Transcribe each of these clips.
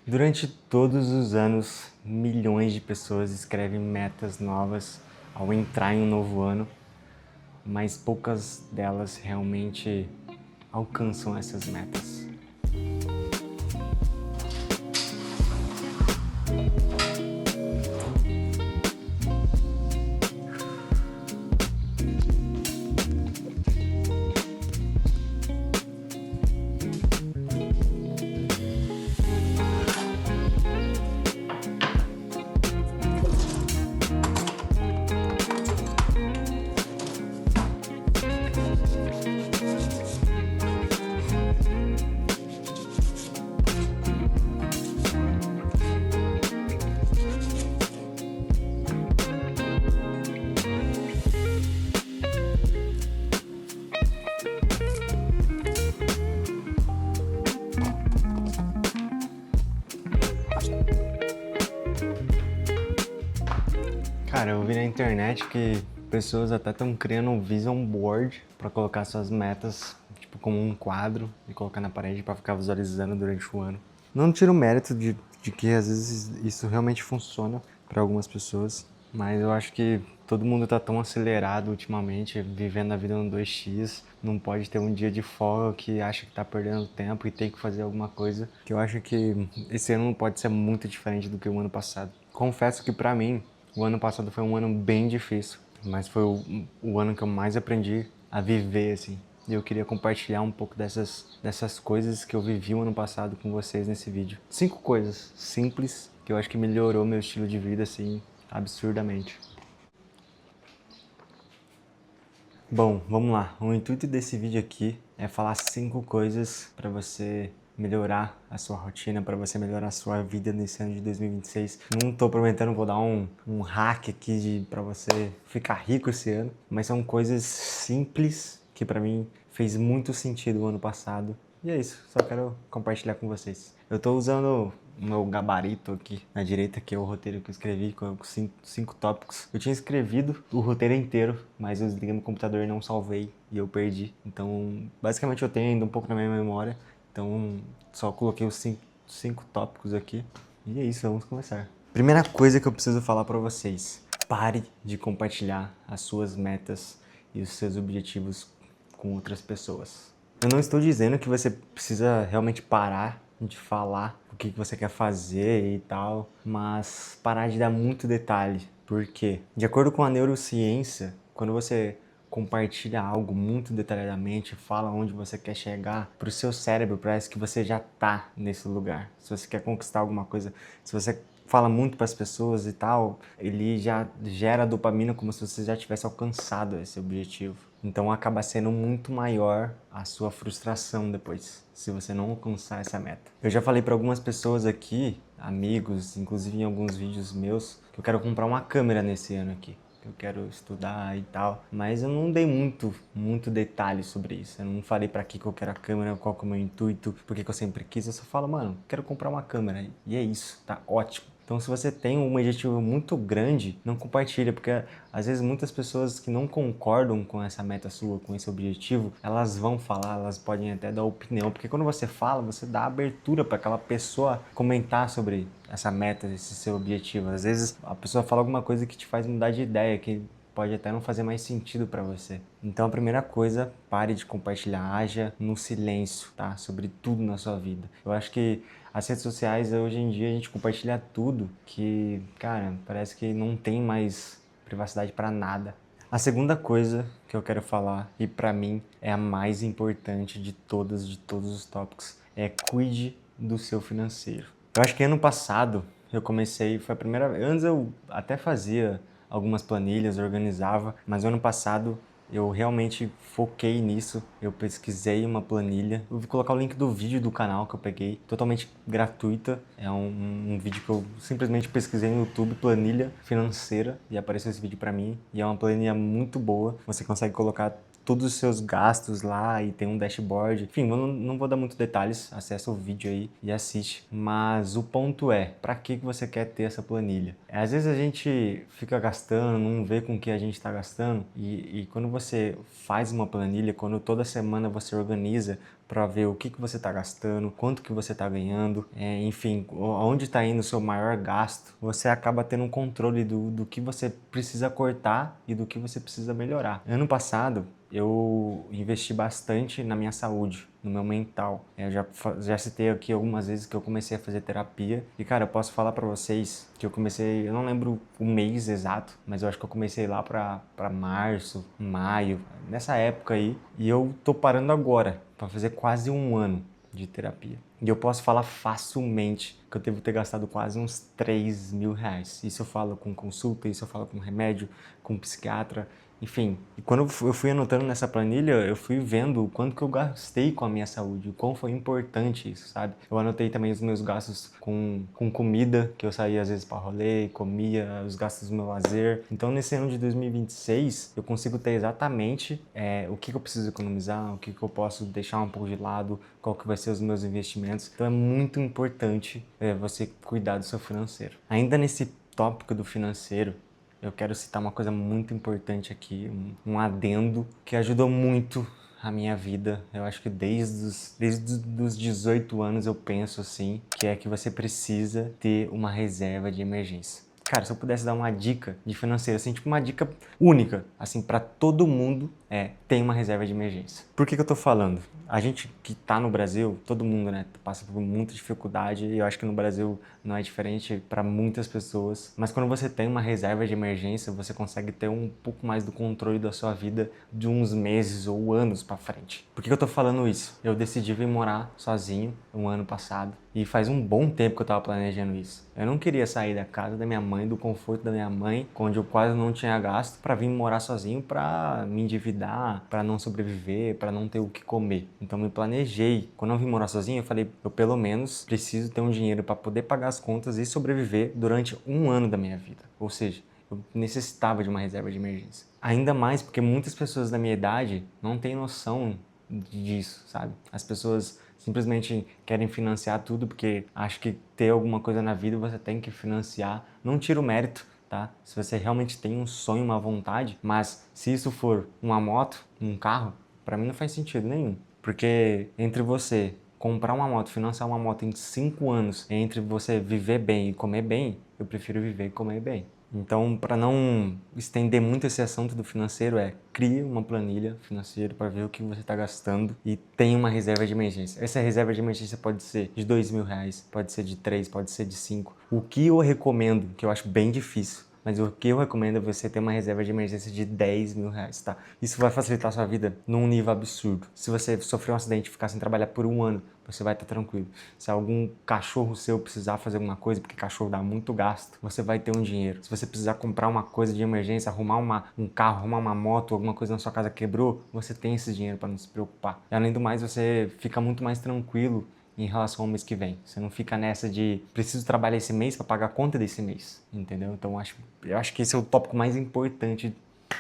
Durante todos os anos, milhões de pessoas escrevem metas novas ao entrar em um novo ano, mas poucas delas realmente alcançam essas metas. Cara, eu vi na internet que pessoas até estão criando um vision board para colocar suas metas, tipo como um quadro e colocar na parede para ficar visualizando durante o ano. Não tiro o mérito de que às vezes isso realmente funciona para algumas pessoas, mas eu acho que todo mundo tá tão acelerado ultimamente, vivendo a vida no 2x, não pode ter um dia de folga que acha que tá perdendo tempo e tem que fazer alguma coisa, que eu acho que esse ano não pode ser muito diferente do que o ano passado. Confesso que pra mim, o ano passado foi um ano bem difícil, mas foi o ano que eu mais aprendi a viver, assim. E eu queria compartilhar um pouco dessas coisas que eu vivi o ano passado com vocês nesse vídeo. 5 coisas simples que eu acho que melhorou meu estilo de vida, assim, absurdamente. Bom, vamos lá. O intuito desse vídeo aqui é falar 5 coisas para você melhorar a sua rotina, para você melhorar a sua vida nesse ano de 2026. Não tô prometendo, vou dar um hack aqui para você ficar rico esse ano, mas são coisas simples que para mim fez muito sentido o ano passado. E é isso, só quero compartilhar com vocês. Eu tô usando o meu gabarito aqui na direita, que é o roteiro que eu escrevi com 5 tópicos. Eu tinha escrevido o roteiro inteiro, mas eu desliguei meu computador e não salvei e eu perdi. Então, basicamente eu tenho ainda um pouco na minha memória, então só coloquei os 5 tópicos aqui. E é isso, vamos começar. Primeira coisa que eu preciso falar pra vocês: pare de compartilhar as suas metas e os seus objetivos com outras pessoas. Eu não estou dizendo que você precisa realmente parar de falar o que você quer fazer e tal, mas parar de dar muito detalhe. Por quê? De acordo com a neurociência, quando você compartilha algo muito detalhadamente, fala onde você quer chegar, para o seu cérebro parece que você já tá nesse lugar. Se você quer conquistar alguma coisa, se você fala muito para as pessoas e tal, ele já gera dopamina como se você já tivesse alcançado esse objetivo. Então acaba sendo muito maior a sua frustração depois, se você não alcançar essa meta. Eu já falei para algumas pessoas aqui, amigos, inclusive em alguns vídeos meus, que eu quero comprar uma câmera nesse ano aqui. Eu quero estudar e tal, mas eu não dei muito detalhe sobre isso. Eu não falei pra que eu quero a câmera, qual que é o meu intuito, porque que eu sempre quis. Eu só falo, mano, quero comprar uma câmera. E é isso, tá ótimo. Então, se você tem um objetivo muito grande, não compartilha, porque às vezes muitas pessoas que não concordam com essa meta sua, com esse objetivo, elas vão falar, elas podem até dar opinião, porque quando você fala, você dá abertura para aquela pessoa comentar sobre essa meta, esse seu objetivo. Às vezes a pessoa fala alguma coisa que te faz mudar de ideia, que pode até não fazer mais sentido para você. Então a primeira coisa, pare de compartilhar, haja no silêncio, tá? Sobre tudo na sua vida. Eu acho que as redes sociais, hoje em dia, a gente compartilha tudo que, cara, parece que não tem mais privacidade para nada. A segunda coisa que eu quero falar, e para mim é a mais importante de todos os tópicos, é cuide do seu financeiro. Eu acho que ano passado eu comecei, foi a primeira vez, antes eu até fazia algumas planilhas, organizava, mas ano passado eu realmente foquei nisso, eu pesquisei uma planilha, eu vou colocar o link do vídeo do canal que eu peguei, totalmente gratuita, é um vídeo que eu simplesmente pesquisei no YouTube, planilha financeira, e apareceu esse vídeo pra mim, e é uma planilha muito boa, você consegue colocar todos os seus gastos lá e tem um dashboard. Enfim, eu não vou dar muitos detalhes, acessa o vídeo aí e assiste. Mas o ponto é, para que você quer ter essa planilha? Às vezes a gente fica gastando, não vê com que a gente está gastando e quando você faz uma planilha, quando toda semana você organiza para ver o que você está gastando, quanto que você está ganhando, enfim, onde está indo o seu maior gasto. Você acaba tendo um controle do que você precisa cortar e do que você precisa melhorar. Ano passado, eu investi bastante na minha saúde, no meu mental. Eu já citei aqui algumas vezes que eu comecei a fazer terapia. E, cara, eu posso falar pra vocês que eu comecei, eu não lembro o mês exato, mas eu acho que eu comecei lá pra março, maio, nessa época aí. E eu tô parando agora, pra fazer quase um ano de terapia. E eu posso falar facilmente que eu devo ter gastado quase uns 3 mil reais. Isso eu falo com consulta, isso eu falo com remédio, com psiquiatra, enfim. E quando eu fui anotando nessa planilha, eu fui vendo o quanto que eu gastei com a minha saúde, o quão foi importante isso, sabe? Eu anotei também os meus gastos com comida, que eu saía às vezes para rolê, comia, os gastos do meu lazer. Então nesse ano de 2026, eu consigo ter exatamente o que eu preciso economizar, o que eu posso deixar um pouco de lado, qual que vai ser os meus investimentos. Então é muito importante você cuidar do seu financeiro. Ainda nesse tópico do financeiro, eu quero citar uma coisa muito importante aqui, um adendo que ajudou muito a minha vida. Eu acho que desde os 18 anos eu penso assim, que é que você precisa ter uma reserva de emergência. Cara, se eu pudesse dar uma dica de financeiro, assim, tipo uma dica única, assim, para todo mundo, tem uma reserva de emergência. Por que eu tô falando? A gente que tá no Brasil, todo mundo, né, passa por muita dificuldade e eu acho que no Brasil não é diferente para muitas pessoas. Mas quando você tem uma reserva de emergência, você consegue ter um pouco mais do controle da sua vida de uns meses ou anos para frente. Por que eu tô falando isso? Eu decidi vir morar sozinho um ano passado e faz um bom tempo que eu tava planejando isso. Eu não queria sair da casa da minha mãe, do conforto da minha mãe, onde eu quase não tinha gasto, para vir morar sozinho, para me endividar, para não sobreviver, para não ter o que comer. Então me planejei. Quando eu vim morar sozinho, eu falei, eu pelo menos preciso ter um dinheiro para poder pagar as contas e sobreviver durante um ano da minha vida. Ou seja, eu necessitava de uma reserva de emergência. Ainda mais porque muitas pessoas da minha idade não têm noção disso, sabe? As pessoas simplesmente querem financiar tudo porque acham que ter alguma coisa na vida você tem que financiar. Não tira o mérito, tá? Se você realmente tem um sonho, uma vontade, mas se isso for uma moto, um carro, para mim não faz sentido nenhum. Porque entre você comprar uma moto, financiar uma moto em 5 anos, entre você viver bem e comer bem, eu prefiro viver e comer bem. Então, para não estender muito esse assunto do financeiro, crie uma planilha financeira para ver o que você está gastando e tenha uma reserva de emergência. Essa reserva de emergência pode ser de 2 mil reais, pode ser de 3, pode ser de 5. O que eu recomendo, que eu acho bem difícil, mas o que eu recomendo é você ter uma reserva de emergência de 10 mil reais, tá? Isso vai facilitar a sua vida num nível absurdo. Se você sofrer um acidente e ficar sem trabalhar por um ano, você vai estar tranquilo. Se algum cachorro seu precisar fazer alguma coisa, porque cachorro dá muito gasto, você vai ter um dinheiro. Se você precisar comprar uma coisa de emergência, arrumar um carro, arrumar uma moto, alguma coisa na sua casa quebrou, você tem esse dinheiro para não se preocupar. E além do mais, você fica muito mais tranquilo em relação ao mês que vem. Você não fica nessa de preciso trabalhar esse mês para pagar a conta desse mês, entendeu? Então eu acho que esse é o tópico mais importante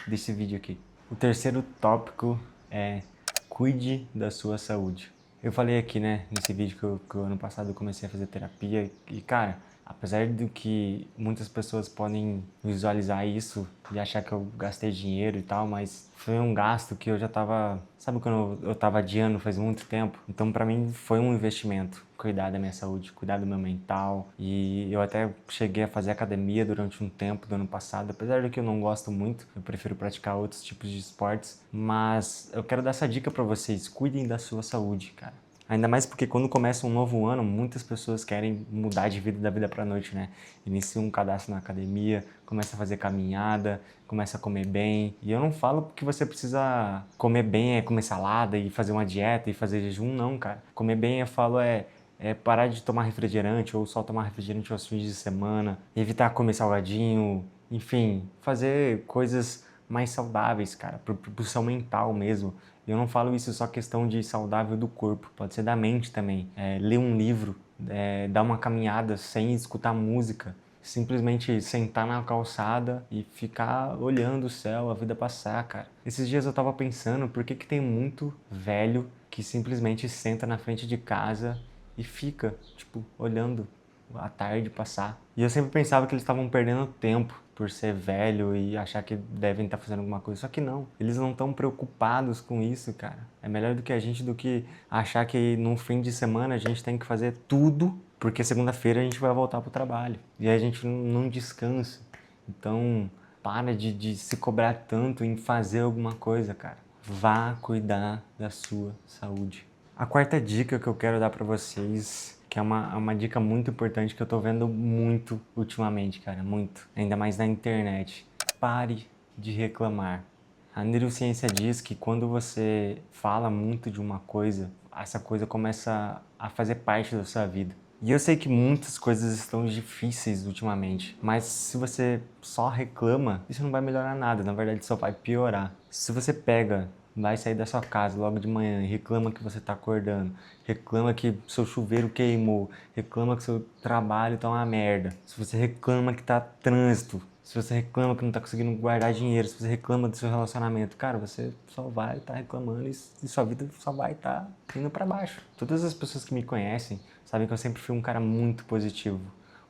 desse vídeo aqui. O terceiro tópico é cuide da sua saúde. Eu falei aqui, né, nesse vídeo que o ano passado eu comecei a fazer terapia e, cara, apesar de que muitas pessoas podem visualizar isso e achar que eu gastei dinheiro e tal, mas foi um gasto que eu já tava... Sabe quando eu tava adiando faz muito tempo? Então, pra mim, foi um investimento. Cuidar da minha saúde, cuidar do meu mental. E eu até cheguei a fazer academia durante um tempo do ano passado. Apesar de que eu não gosto muito, eu prefiro praticar outros tipos de esportes. Mas eu quero dar essa dica pra vocês. Cuidem da sua saúde, cara. Ainda mais porque quando começa um novo ano, muitas pessoas querem mudar de vida da vida pra noite, né? Inicia um cadastro na academia, começa a fazer caminhada, começa a comer bem. E eu não falo que você precisa comer bem, comer salada e fazer uma dieta e fazer jejum, não, cara. Comer bem, eu falo, parar de tomar refrigerante ou só tomar refrigerante aos fins de semana, evitar comer salgadinho, enfim, fazer coisas mais saudáveis, cara, pro seu mental mesmo. Eu não falo isso só questão de saudável do corpo, pode ser da mente também. Ler um livro, dar uma caminhada sem escutar música, simplesmente sentar na calçada e ficar olhando o céu, a vida passar, cara. Esses dias eu tava pensando, por que tem muito velho que simplesmente senta na frente de casa e fica, tipo, olhando a tarde passar. E eu sempre pensava que eles estavam perdendo tempo, por ser velho e achar que devem estar fazendo alguma coisa. Só que não, eles não estão preocupados com isso, cara. É melhor do que a gente do que achar que no fim de semana a gente tem que fazer tudo, porque segunda-feira a gente vai voltar pro trabalho. E aí a gente não descansa. Então, para de se cobrar tanto em fazer alguma coisa, cara. Vá cuidar da sua saúde. A quarta dica que eu quero dar pra vocês, que é uma dica muito importante que eu tô vendo muito ultimamente, cara, muito. Ainda mais na internet. Pare de reclamar. A neurociência diz que quando você fala muito de uma coisa, essa coisa começa a fazer parte da sua vida. E eu sei que muitas coisas estão difíceis ultimamente, mas se você só reclama, isso não vai melhorar nada, na verdade só vai piorar. Se você vai sair da sua casa logo de manhã e reclama que você está acordando, reclama que seu chuveiro queimou, reclama que seu trabalho tá uma merda, se você reclama que tá trânsito, se você reclama que não tá conseguindo guardar dinheiro, se você reclama do seu relacionamento, cara, você só vai estar reclamando e sua vida só vai estar indo para baixo. Todas as pessoas que me conhecem sabem que eu sempre fui um cara muito positivo,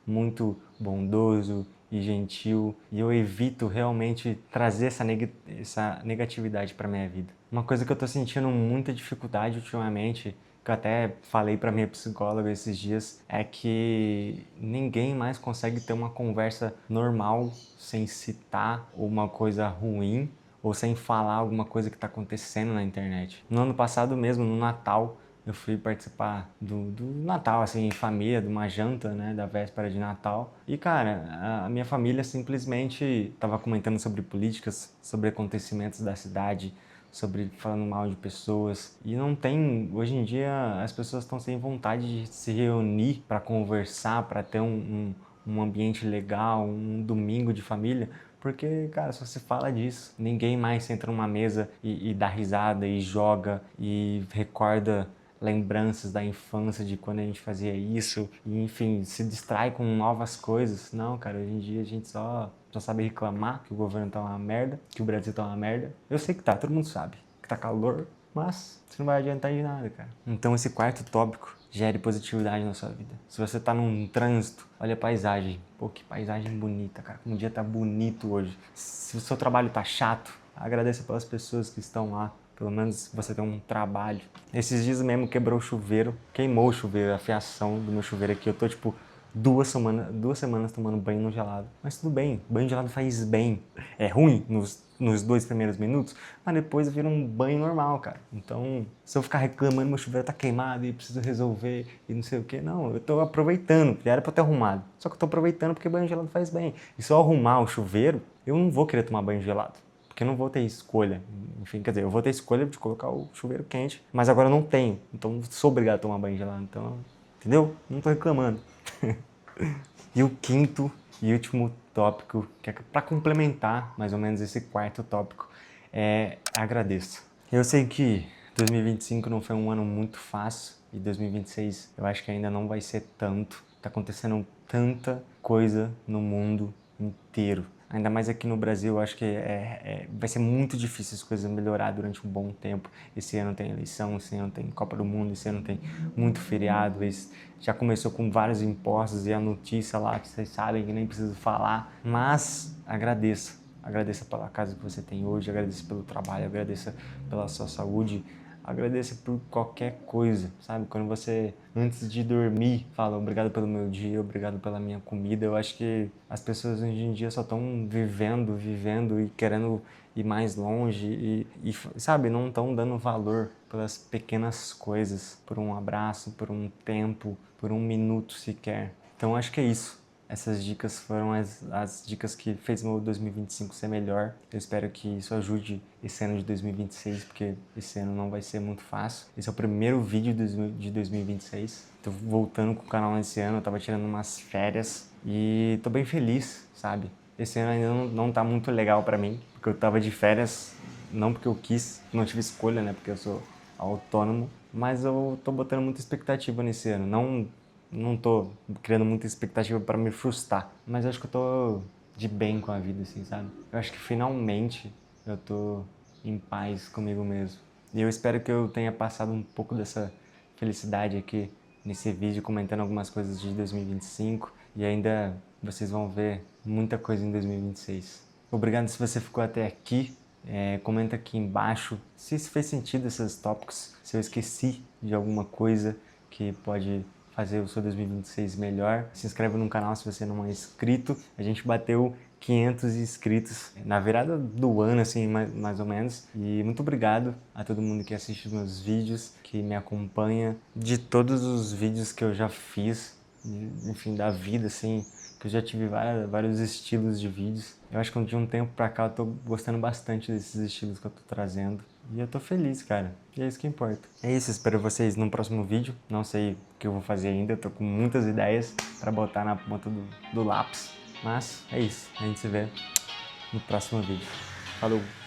muito bondoso e gentil, e eu evito realmente trazer essa negatividade para minha vida. Uma coisa que eu tô sentindo muita dificuldade ultimamente, que eu até falei para minha psicóloga esses dias, é que ninguém mais consegue ter uma conversa normal sem citar uma coisa ruim ou sem falar alguma coisa que está acontecendo na internet. No ano passado mesmo, no Natal, eu fui participar do Natal, assim, em família, de uma janta, né, da véspera de Natal. E, cara, a minha família simplesmente estava comentando sobre políticas, sobre acontecimentos da cidade, sobre falando mal de pessoas. E não tem, hoje em dia, as pessoas estão sem vontade de se reunir para conversar, para ter um ambiente legal, um domingo de família. Porque, cara, só se fala disso. Ninguém mais senta numa mesa e dá risada e joga e recorda lembranças da infância, de quando a gente fazia isso, e enfim, se distrai com novas coisas. Não, cara, hoje em dia a gente só sabe reclamar que o governo tá uma merda, que o Brasil tá uma merda. Eu sei que tá, todo mundo sabe que tá calor, mas isso não vai adiantar de nada, cara. Então esse quarto tópico, gere positividade na sua vida. Se você tá num trânsito, olha a paisagem. Pô, que paisagem bonita, cara. Como o dia tá bonito hoje. Se o seu trabalho tá chato, agradeça pelas pessoas que estão lá. Pelo menos você tem um trabalho. Esses dias mesmo quebrou o chuveiro, queimou o chuveiro, a fiação do meu chuveiro aqui. Eu tô tipo 2 semanas tomando banho no gelado. Mas tudo bem, banho gelado faz bem. É ruim nos 2 primeiros minutos, mas depois vira um banho normal, cara. Então, se eu ficar reclamando, meu chuveiro tá queimado e preciso resolver e não sei o que, não, eu tô aproveitando, já era pra eu ter arrumado. Só que eu tô aproveitando porque banho gelado faz bem. E se eu arrumar o chuveiro, eu não vou querer tomar banho gelado. Porque eu não vou ter escolha. Enfim, quer dizer, eu vou ter escolha de colocar o chuveiro quente, mas agora eu não tenho. Então, sou obrigado a tomar banho gelado. Então, entendeu? Não tô reclamando. E o quinto e último tópico, que é para complementar mais ou menos esse quarto tópico, é agradeça. Eu sei que 2025 não foi um ano muito fácil e 2026 eu acho que ainda não vai ser tanto. Tá acontecendo tanta coisa no mundo inteiro. Ainda mais aqui no Brasil, eu acho que vai ser muito difícil as coisas melhorar durante um bom tempo. Esse ano tem eleição, esse ano tem Copa do Mundo, esse ano tem muito feriado. Já começou com vários impostos e a notícia lá que vocês sabem que nem preciso falar. Mas agradeça. Agradeça pela casa que você tem hoje, agradeça pelo trabalho, agradeça pela sua saúde. Agradeça por qualquer coisa, sabe? Quando você, antes de dormir, fala obrigado pelo meu dia, obrigado pela minha comida. Eu acho que as pessoas hoje em dia só estão vivendo e querendo ir mais longe sabe? Não estão dando valor pelas pequenas coisas, por um abraço, por um tempo, por um minuto sequer. Então acho que é isso. Essas dicas foram as dicas que fez meu 2025 ser melhor. Eu espero que isso ajude esse ano de 2026, porque esse ano não vai ser muito fácil. Esse é o primeiro vídeo de 2026. Tô voltando com o canal nesse ano, eu tava tirando umas férias e tô bem feliz, sabe? Esse ano ainda não tá muito legal pra mim, porque eu tava de férias, não porque eu quis, não tive escolha, né? Porque eu sou autônomo, mas eu tô botando muita expectativa nesse ano. Não tô criando muita expectativa para me frustrar, mas acho que eu tô de bem com a vida, assim, sabe? Eu acho que finalmente eu tô em paz comigo mesmo. E eu espero que eu tenha passado um pouco dessa felicidade aqui nesse vídeo, comentando algumas coisas de 2025 e ainda vocês vão ver muita coisa em 2026. Obrigado se você ficou até aqui. Comenta aqui embaixo se isso fez sentido, esses tópicos, se eu esqueci de alguma coisa que pode fazer o seu 2026 melhor. Se inscreve no canal se você não é inscrito. A gente bateu 500 inscritos na virada do ano, assim, mais ou menos. E muito obrigado a todo mundo que assiste os meus vídeos, que me acompanha, de todos os vídeos que eu já fiz, enfim, da vida, assim, que eu já tive vários estilos de vídeos. Eu acho que de um tempo pra cá eu tô gostando bastante desses estilos que eu tô trazendo. E eu tô feliz, cara. E é isso que importa. É isso, espero vocês no próximo vídeo. Não sei o que eu vou fazer ainda, eu tô com muitas ideias pra botar na ponta do lápis. Mas é isso, a gente se vê no próximo vídeo. Falou!